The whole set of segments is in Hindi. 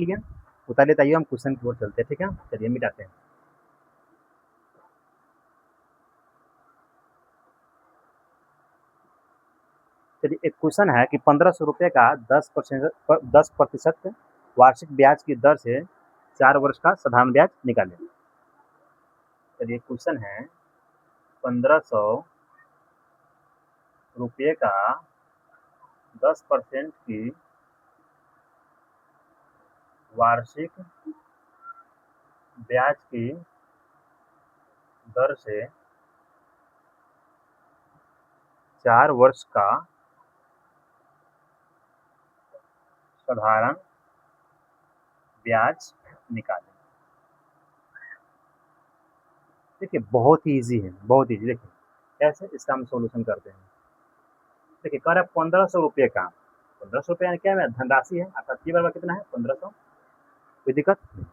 ठीक है, उतार लेते आइए हम क्वेश्चन की ओर चलते हैं। ठीक है, चलिए मिटाते हैं। चलिए एक क्वेश्चन है कि 1500 रुपये का 10% वार्षिक ब्याज की दर से 4 वर्ष का साधारण ब्याज निकालें। चलिए क्वेश्चन है 1500 रुपये का 10% की वार्षिक ब्याज की दर से 4 वर्ष का साधारण ब्याज निकालें। देखिए बहुत ही ईजी है, बहुत ईजी। देखिए कैसे इसका हम सॉल्यूशन करते हैं। देखिए कह रहा है 1500 रुपये का, 1500 रुपये यानी क्या है, धनराशि है, अर्थात टी बराबर कितना है 1500, कोई दिक्कत नहीं।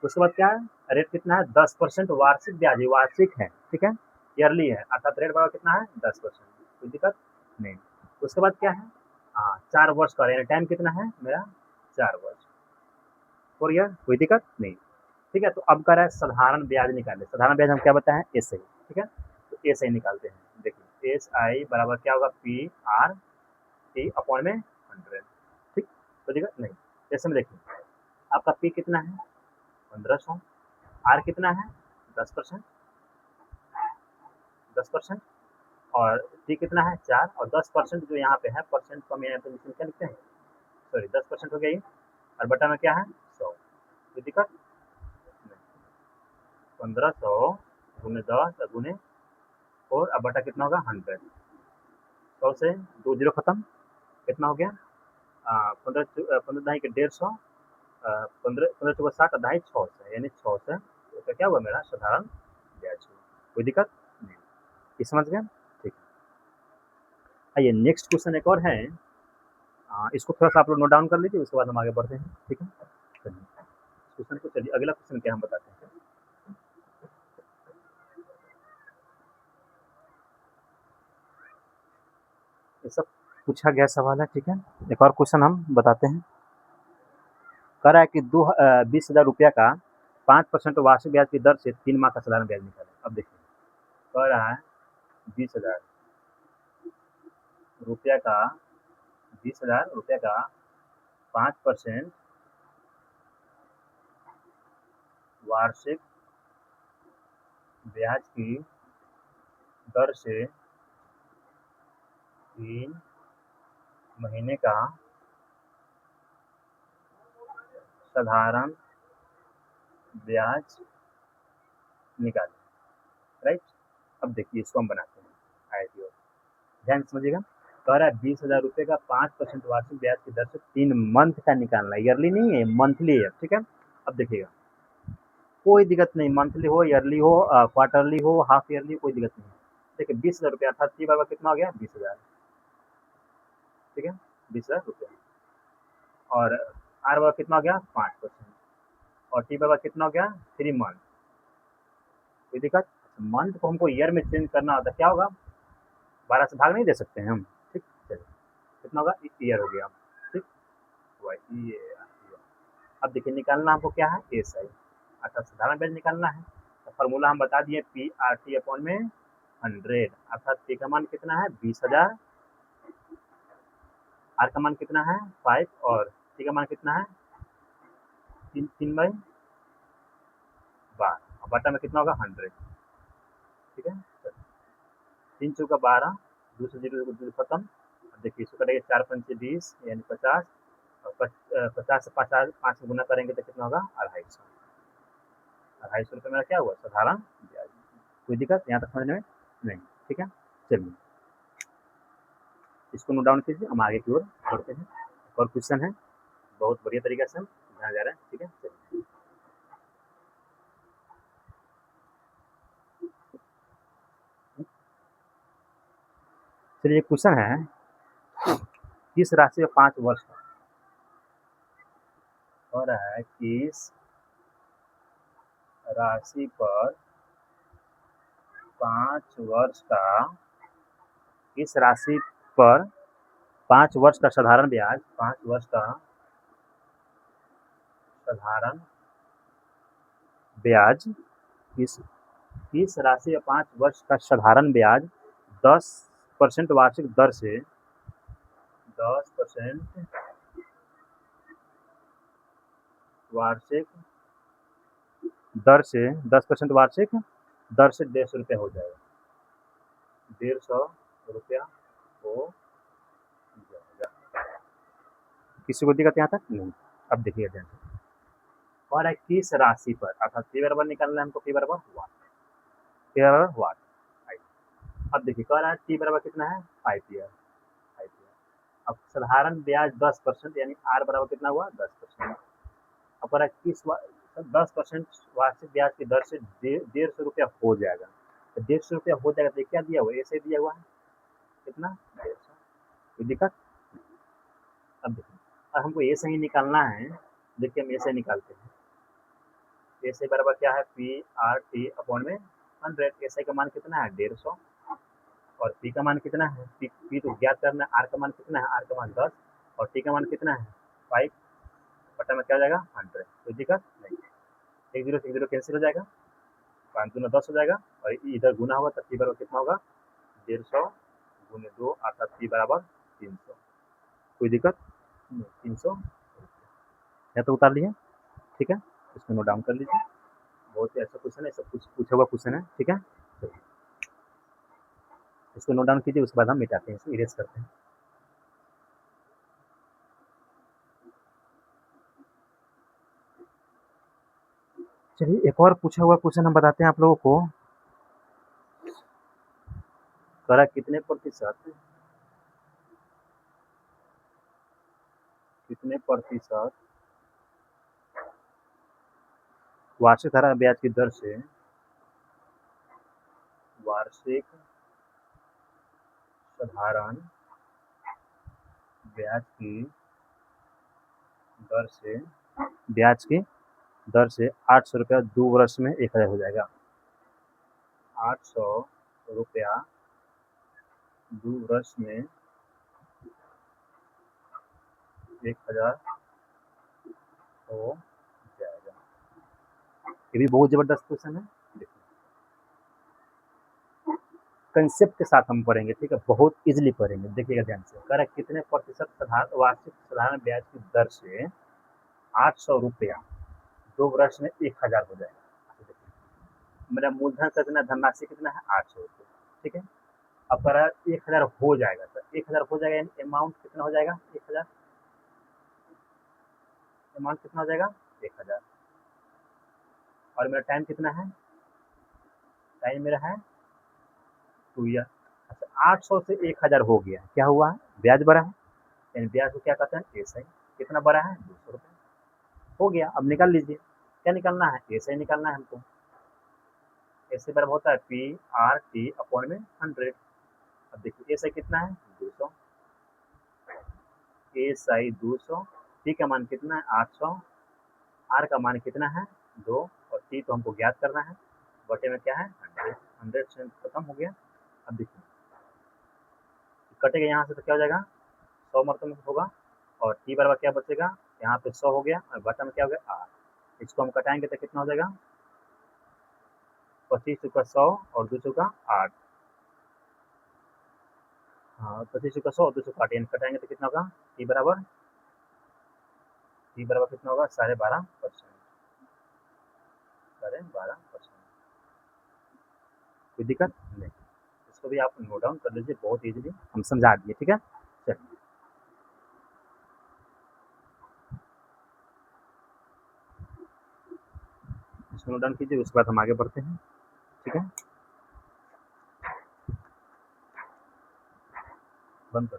उसके बाद क्या है, रेट कितना है 10% वार्षिक ब्याज, वार्षिक है, ठीक है, ईयरली है, अर्थात रेट बराबर कितना है 10%, कोई दिक्कत नहीं। उसके बाद क्या है, हाँ 4 वर्ष का, यानी टाइम कितना है मेरा 4 वर्ष, और यह कोई दिक्कत नहीं। ठीक है, तो अब कह रहा है साधारण ब्याज निकाले। साधारण ब्याज हम क्या बताएं, एस आई। ठीक है, तो एस आई निकालते हैं। देखिए एस आई बराबर क्या होगा, पी आर टी अपॉन में 100। ठीक, तो दिक्कत नहीं। जैसे में देखिए आपका पी कितना है 1500, आर कितना है 10%, 10%, और टी कितना है 4, और 10% जो यहाँ पे है, परसेंट को हम यहाँ पे क्या लिखते हैं, सॉरी 10% हो गया ये, और बटा में क्या है 100, कोई दिक्कत नहीं। 1500 गुने 10 गुने 4, अब बटा कितना होगा 100, 100 से 2 जीरो खत्म, कितना हो गया 15 दहाई के 150, 15 चौका 60, दहाई 6 से, यानी 6 से, तो क्या हुआ मेरा साधारण ब्याज हुआ, कोई दिक्कत नहीं। ये समझ गए, ठीक है। आइए नेक्स्ट क्वेश्चन एक और है, इसको थोड़ा सा आप लोग नोट डाउन कर लीजिए, उसके बाद हम आगे बढ़ते हैं। ठीक है, चलिए क्वेश्चन को, चलिए अगला क्वेश्चन क्या हम बताते हैं। ये सब पूछा गया सवाल है, ठीक है। एक और क्वेश्चन हम बताते हैं। कह रहा है कि 20,000 रुपया का 5% वार्षिक ब्याज की दर से 3 माह का साधारण ब्याज निकालें। अब देखिए कह रहा है 20,000 रुपया का, 20,000 रुपया का 5% वार्षिक ब्याज की दर से 3 महीने का साधारण ब्याज निकालें, राइट। अब देखिए इसको हम बनाते हैं आए की ओर, ध्यान समझिएगा। कह रहा है 20,000 रुपये का 5% वार्षिक ब्याज की दर से 3 मंथ का निकालना है, ईयरली नहीं है, मंथली है, ठीक है। अब देखिएगा कोई दिक्कत नहीं, मंथली हो, ईयरली हो, क्वार्टरली हो, हाफ ईयरली, कोई दिक्कत नहीं। देखिए 20,000 रुपया अर्थात टी बराबर कितना हो गया 20,000, ठीक है, 20,000 रुपया, और आर बराबर कितना हो गया 5%, और टी बराबर कितना हो गया 3 मंथ, कोई दिक्कत। मंथ को हमको ईयर में चेंज करना होता है, क्या होगा 12 से भाग नहीं दे सकते हैं हम, ठीक, चलिए कितना होगा ईयर हो गया, ठीक, वही ये। अब देखिए निकालना हमको क्या है एस आई, अर्थात साधारण ब्याज निकालना है। तो फार्मूला हम बता दिए पी आर टी अपॉन में 100, अर्थात पी का मान कितना है 20,000, आर का मान कितना है 5, और टी का मान कितना है 3/12, और बटा में कितना होगा 100, ठीक है। 3 चौका 12, 2 से 0 खत्म। अब देखिए इसको कटेगा 4 पंचे 20 यानी 50, और 50 से 5 गुना करेंगे तो कितना होगा 250, 250 रुपये मेरा क्या हुआ साधारण ब्याज। कोई दिक्कत यहाँ तक समझने में नहीं, ठीक है। चलिए इसको नोट डाउन कीजिए, हम आगे की ओर बढ़ते हैं। और क्वेश्चन है, बहुत बढ़िया तरीके से हम समझाया जा रहा है, ठीक है। चलिए चलिए क्वेश्चन है किस राशि में 5 वर्ष का, हो रहा है किस राशि पर 5 वर्ष का, किस राशि पर 5 वर्ष का साधारण ब्याज, 5 वर्ष का साधारण ब्याज किस राशि या 5 वर्ष का साधारण ब्याज 10% वार्षिक दर से 10% वार्षिक दर से 10% वार्षिक दर से 150 रुपया हो जाएगा। 150 रुपया हो जाएगा। किसी को दिक्कत यहाँ तक नहीं? अब देखिए ध्यान से, और है किस राशि पर, अर्थात पी बराबर निकालना है हमको, पी बराबर वाट, पी बराबर वाट। अब देखिए कह रहा है टी बराबर कितना है 5 ईयर। अब साधारण ब्याज 10%, यानी आर बराबर कितना हुआ 10%। अब कह रहा है किस 10% वार्षिक ब्याज की दर से 150 रुपया हो जाएगा। तो 150 रुपया हो जाएगा तो क्या दिया हुआ, ऐसे दिया हुआ है कितना 150। कोई दिक्कत? अब देखिए, अब हमको ऐसे ही निकालना है। देखिए हम ऐसे निकालते हैं, ऐसे बराबर क्या है पी आर टी अपॉन में 100। ऐसे का मान कितना है 150, और पी का मान कितना है, पी तो ज्ञात करना है, आर का मान कितना है, आर का मान 10 और टी का मान कितना है 5, बटा में क्या हो जाएगा 100। कोई दिक्कत नहीं, 1 0 से 1 0 कैंसिल हो जाएगा, 5 दूना 10 हो जाएगा, और इधर गुना होगा तब पी बराबर कितना होगा 150 गुने 2 अर्थात पी बराबर 300। कोई दिक्कत नहीं, 300 या तो उतार लिए, ठीक है, इसको नोट डाउन कर लीजिए। बहुत ही ऐसा क्वेश्चन है, सब कुछ पूछा हुआ क्वेश्चन है, ठीक है। इसको नोट डाउन कीजिए, उसके बाद हम मिटाते हैं, इसको इरेज करते हैं। चलिए एक और पूछा हुआ क्वेश्चन हम बताते हैं आप लोगों को। करा कितने प्रतिशत वार्षिक धारा ब्याज की दर से वार्षिक साधारण ब्याज की दर से 800 रुपया 2 वर्ष में 1000 हो जाएगा। 800 रुपया 2 वर्ष में 1000 हो जाएगा। ये भी बहुत जबरदस्त क्वेश्चन है, कंसेप्ट के साथ हम पढ़ेंगे, ठीक है, बहुत इजीली पढ़ेंगे, देखिएगा ध्यान से। कह रहा है कितने प्रतिशत वार्षिक साधारण ब्याज की दर से 800 रुपया 2 वर्ष में 1000 हो जाएगा। मेरा मूलधन कितना, धनराशि कितना है 800 रुपये, ठीक है। अब कह रहा है 1000 हो जाएगा, तो 1000 हो जाएगा यानी अमाउंट कितना हो जाएगा 1000, अमाउंट कितना हो जाएगा 1000। और मेरा टाइम कितना है, टाइम मेरा है 2 ईयर। अच्छा 800 से 1000 हो गया, क्या हुआ है ब्याज बढ़ा है, यानी ब्याज को क्या कहते हैं एसआई। कितना बढ़ा है 200 रुपये हो गया। अब निकाल लीजिए, क्या निकालना है एसआई निकालना है हमको। एसआई बराबर होता है पी आर टी अपॉन में 100। अब देखिए एसआई कितना है 200, एसआई 200, टी का मान कितना है 800, आर का मान कितना है 2 और टी तो हमको ज्ञात करना है, बटे में क्या है 100। 100 से खत्म हो गया। अब देखिए कटेगा यहाँ से तो क्या हो जाएगा 100 मतलब होगा, और टी बराबर क्या बचेगा, यहाँ पे 100 हो गया और बटा में क्या हो गया 8। इसको हम कटाएंगे तो कितना हो जाएगा 25 चुका 100 और 2 चुका 8। हाँ 25 चुका 100 और 2 चुका 8, यानी कटाएंगे तो कितना होगा टी बराबर कितना होगा 12.5%, 12.5%। कोई दिक्कत नहीं, इसको भी आप नोट डाउन कर लीजिए, बहुत इजीली हम समझा दिए, ठीक है। चलिए इसको नोट डाउन कीजिए, उसके बाद हम आगे बढ़ते हैं, ठीक है। बंद कर